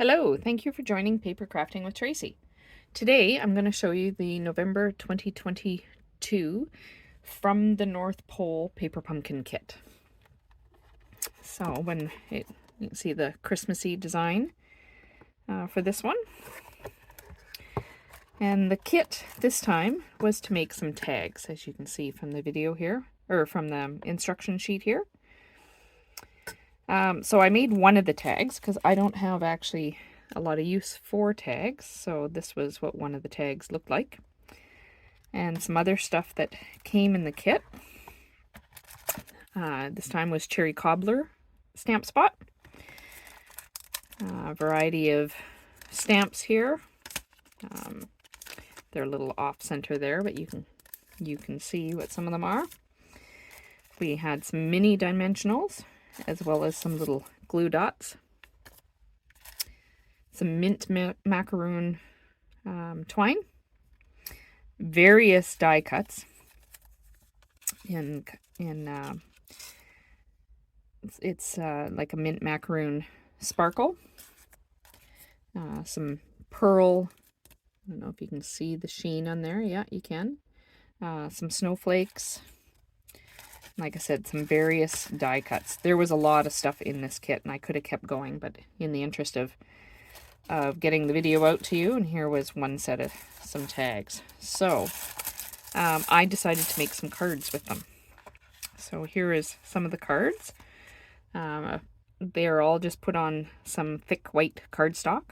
Hello, thank you for joining Paper Crafting with Tracy. Today I'm going to show you the November 2022 From the North Pole Paper Pumpkin Kit. So you can see the Christmassy design for this one. And the kit this time was to make some tags, as you can see from the video here, or from the instruction sheet here. So I made one of the tags because I don't have actually a lot of use for tags. So this was what one of the tags looked like. And some other stuff that came in the kit. This time was cherry cobbler stamp spot. A variety of stamps here. They're a little off center there, but you can see what some of them are. We had some mini dimensionals, as well as some little glue dots. Some mint macaroon twine. Various die cuts. It's like a mint macaroon sparkle. Some pearl. I don't know if you can see the sheen on there. Yeah, you can. Some snowflakes. Like I said, some various die cuts. There was a lot of stuff in this kit, and I could have kept going, but in the interest of getting the video out to you, and here was one set of some tags. So I decided to make some cards with them. So here is some of the cards. They're all just put on some thick white cardstock.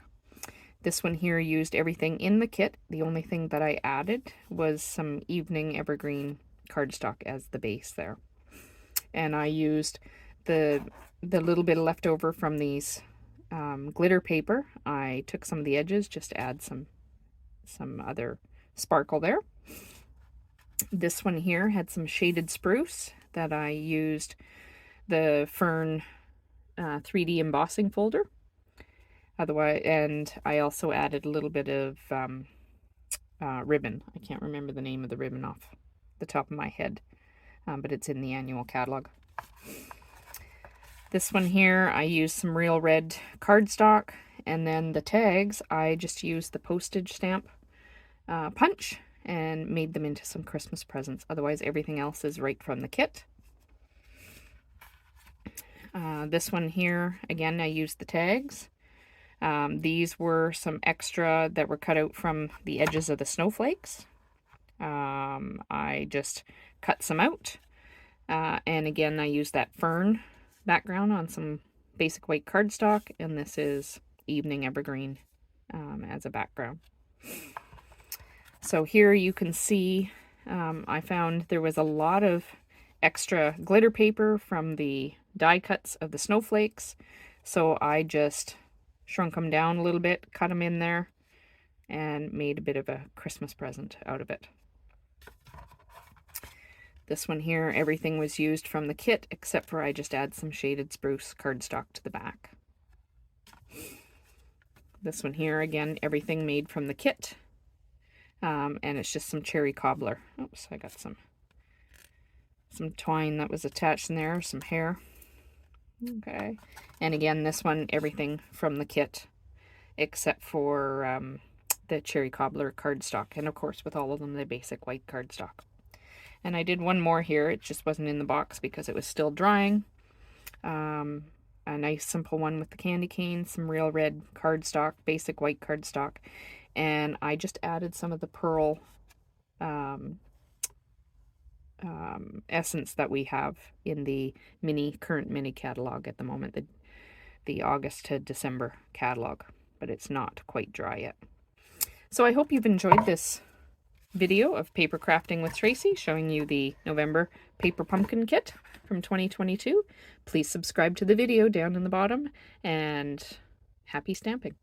This one here used everything in the kit. The only thing that I added was some evening evergreen cardstock as the base there. And I used the little bit of leftover from these glitter paper. I took some of the edges just to add some other sparkle there. This one here had some shaded spruce that I used the Fern 3D embossing folder. Otherwise, and I also added a little bit of ribbon. I can't remember the name of the ribbon off the top of my head, but it's in the annual catalog. This one here, I used some real red cardstock, and then the tags, I just used the postage stamp punch and made them into some Christmas presents. Otherwise, everything else is right from the kit. This one here, again, I used the tags. These were some extra that were cut out from the edges of the snowflakes. I just cut some out. And again, I used that fern background on some basic white cardstock, and this is evening evergreen as a background. So here you can see I found there was a lot of extra glitter paper from the die cuts of the snowflakes, so I just shrunk them down a little bit, cut them in there, and made a bit of a Christmas present out of it. This one here, everything was used from the kit, except for I just add some shaded spruce cardstock to the back. This one here, again, everything made from the kit. And it's just some cherry cobbler. Oops, I got some twine that was attached in there, some hair. Okay. And again, this one, everything from the kit, except for the cherry cobbler cardstock. And of course, with all of them, the basic white cardstock. And I did one more here. It just wasn't in the box because it was still drying. A nice simple one with the candy cane, some real red cardstock, basic white cardstock. And I just added some of the pearl essence that we have in the current mini catalog at the moment, the August to December catalog, but it's not quite dry yet. So I hope you've enjoyed this video of Paper Crafting with Tracy, showing you the November Paper Pumpkin Kit from 2022. Please subscribe to the video down in the bottom, and happy stamping.